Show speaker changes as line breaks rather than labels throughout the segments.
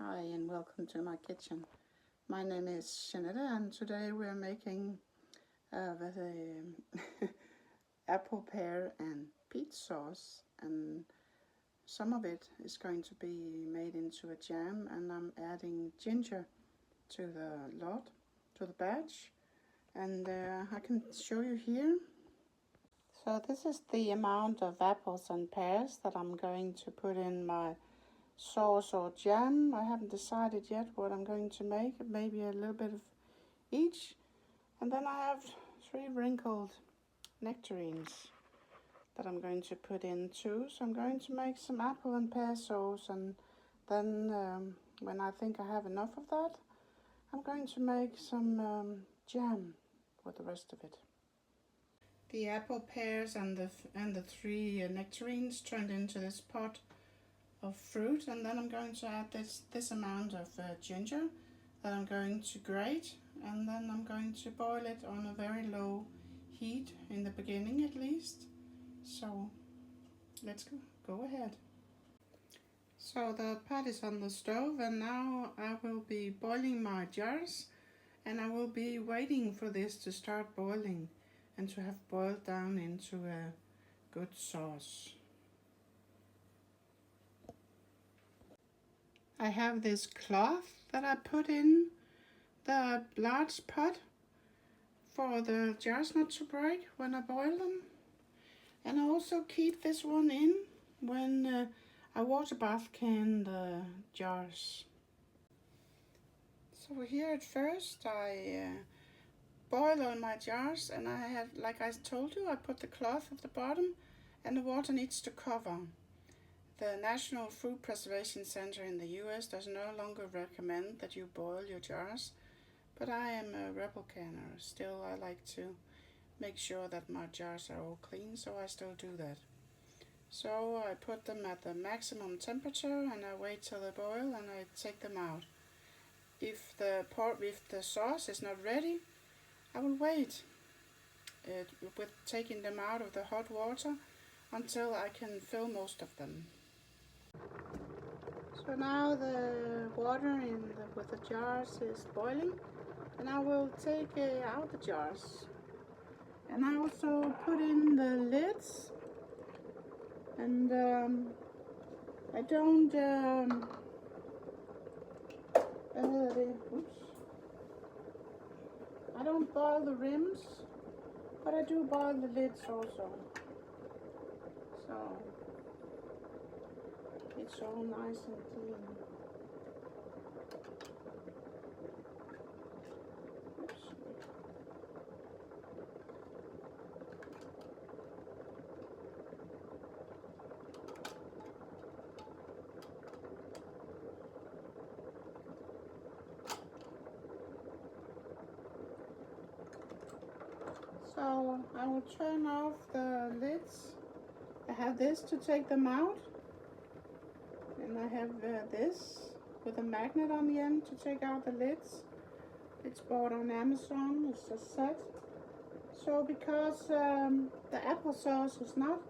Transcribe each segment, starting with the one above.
Hi and welcome to my kitchen. My name is Jeanette and today we're making the apple, pear and peach sauce, and some of it is going to be made into a jam, and I'm adding ginger to the batch, and I can show you here. So this is the amount of apples and pears that I'm going to put in my sauce or jam. I haven't decided yet what I'm going to make, maybe a little bit of each. And then I have 3 wrinkled nectarines that I'm going to put in too. So I'm going to make some apple and pear sauce, and then when I think I have enough of that, I'm going to make some jam with the rest of it. The apple, pears and the 3 nectarines turned into this pot of fruit, and then I'm going to add this amount of ginger that I'm going to grate, and then I'm going to boil it on a very low heat in the beginning at least. So let's go ahead. So the pot is on the stove, and now I will be boiling my jars, and I will be waiting for this to start boiling and to have boiled down into a good sauce. I have this cloth that I put in the large pot for the jars not to break when I boil them. And I also keep this one in when I water bath can the jars. So here at first I boil all my jars, and I have, like I told you, I put the cloth at the bottom and the water needs to cover. The National Food Preservation Center in the US does no longer recommend that you boil your jars, but I am a rebel canner. Still, I like to make sure that my jars are all clean, so I still do that. So I put them at the maximum temperature and I wait till they boil and I take them out. If the sauce is not ready, I will wait with taking them out of the hot water until I can fill most of them. So now the water with the jars is boiling, and I will take out the jars. And I also put in the lids, and I don't I don't boil the rims, but I do boil the lids also. So it's all nice and clean. Oops. So I will turn off the lids. I have this to take them out, and I have this with a magnet on the end to take out the lids. It's bought on Amazon, it's a set. So because the applesauce is not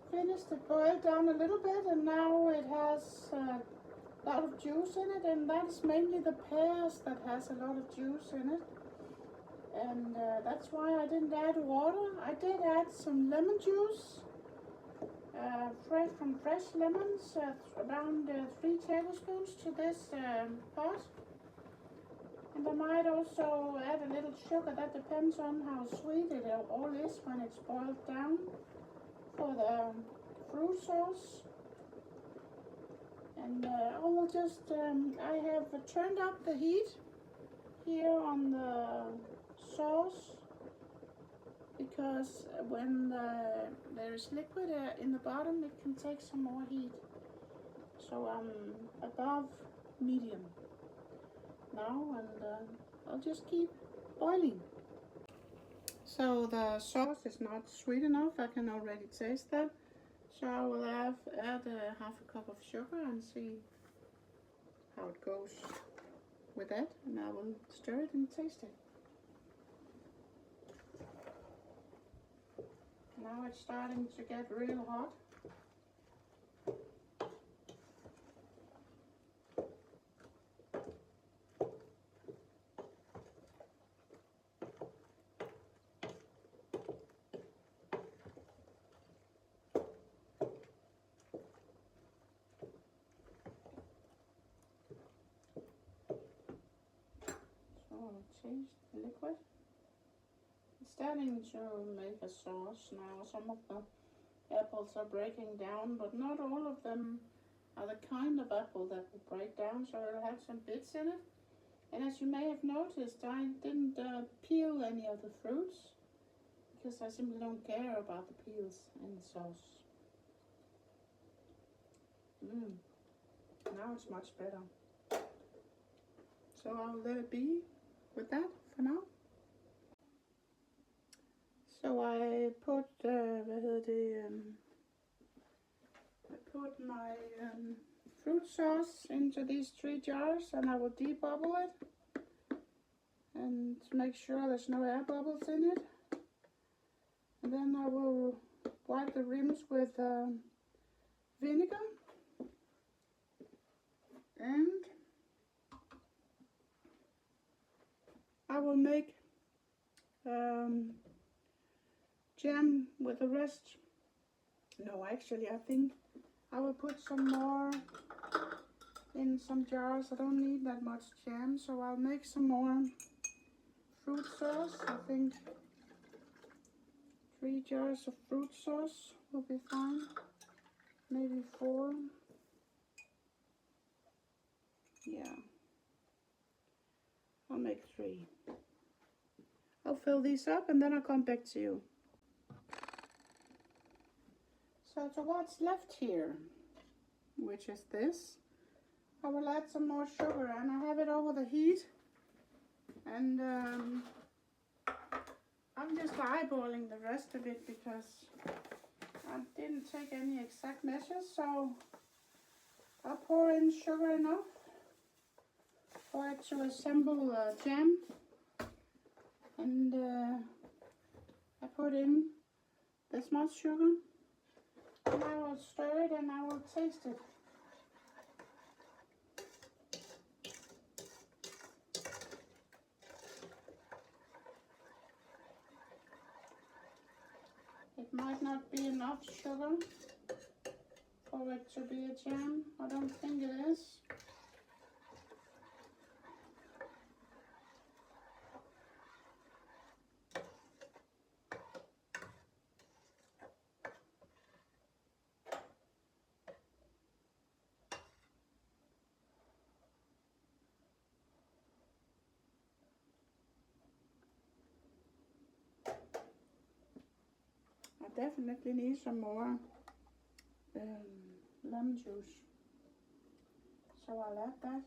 finished, it boiled down a little bit, and now it has a lot of juice in it, and that is mainly the pears that has a lot of juice in it. And that's why I didn't add water. I did add some lemon juice, from fresh lemons, around 3 tablespoons to this pot. And I might also add a little sugar. That depends on how sweet it all is when it's boiled down for the fruit sauce. And I will just, I have turned up the heat here on the sauce, because when there is liquid in the bottom, it can take some more heat. So I'm above medium now, and I'll just keep boiling. So the sauce is not sweet enough, I can already taste that. So I will add half a cup of sugar and see how it goes with that, and I will stir it and taste it. Now it's starting to get real hot. starting to make a sauce now. Some of the apples are breaking down, but not all of them are the kind of apple that will break down, so it'll have some bits in it. And as you may have noticed, I didn't peel any of the fruits because I simply don't care about the peels in the sauce. Now it's much better. So I'll let it be with that for now. So I put I put my fruit sauce into these 3 jars, and I will debubble it and make sure there's no air bubbles in it. And then I will wipe the rims with vinegar, and I will make jam with the rest. No, actually I think I will put some more in some jars. I don't need that much jam, so I'll make some more fruit sauce. I think 3 jars of fruit sauce will be fine. Maybe 4. Yeah, I'll make 3. I'll fill these up and then I'll come back to you. So to what's left here, which is this, I will add some more sugar, and I have it over the heat, and I'm just eyeballing the rest of it because I didn't take any exact measures, so I'll pour in sugar enough for it to assemble jam, and I put in this much sugar, and I will stir it and I will taste it. It might not be enough sugar for it to be a jam. I don't think it is. I definitely need some more lemon juice, so I'll add that,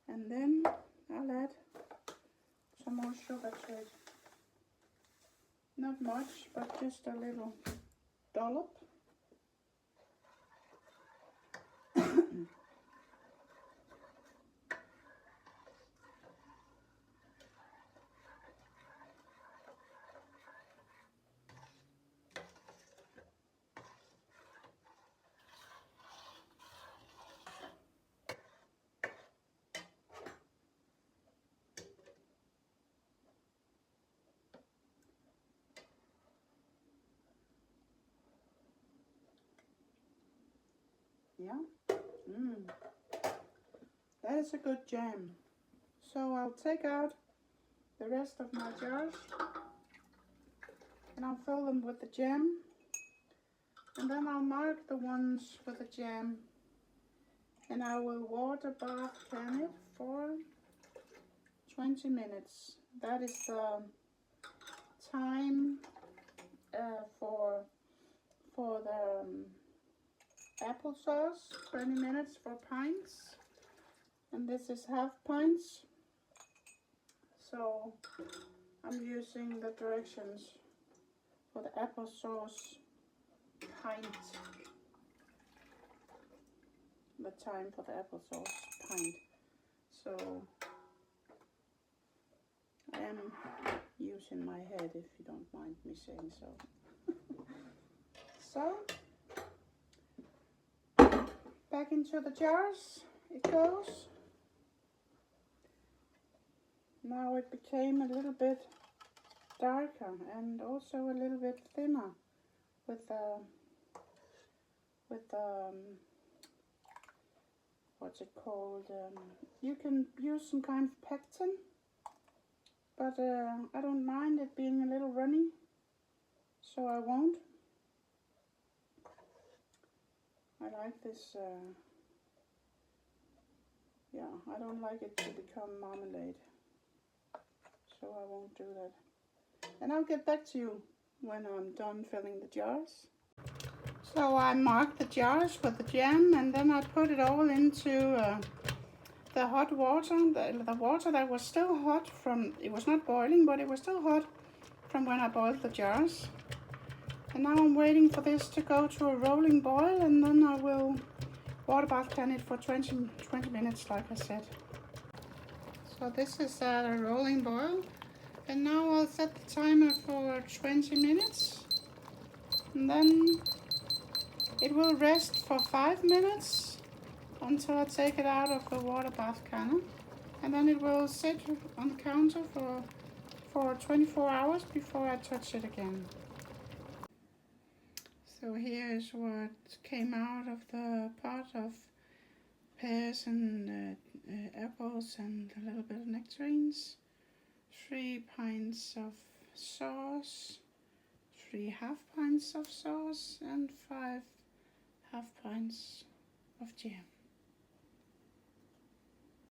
and then I'll add some more sugar to it. Not much, but just a little dollop. Yeah, that is a good jam. So I'll take out the rest of my jars and I'll fill them with the jam, and then I'll mark the ones with the jam, and I will water bath can it for 20 minutes. That is the time for the applesauce. 20 minutes for pints, and this is half pints, so I'm using the directions for the applesauce pint. The time for the applesauce pint. So I am using my head, if you don't mind me saying so. So back into the jars it goes. Now it became a little bit darker and also a little bit thinner with what's it called? You can use some kind of pectin, but I don't mind it being a little runny, so I won't. I like this, yeah, I don't like it to become marmalade, so I won't do that. And I'll get back to you when I'm done filling the jars. So I marked the jars with the jam, and then I put it all into the hot water, the water that was still hot from, it was not boiling, but it was still hot from when I boiled the jars. And now I'm waiting for this to go to a rolling boil, and then I will water bath can it for 20 minutes like I said. So this is at a rolling boil, and now I'll set the timer for 20 minutes, and then it will rest for 5 minutes until I take it out of the water bath can, and then it will sit on the counter for 24 hours before I touch it again. So here is what came out of the pot of pears and apples and a little bit of nectarines. 3 pints of sauce, 3 half pints of sauce, and 5 half pints of jam.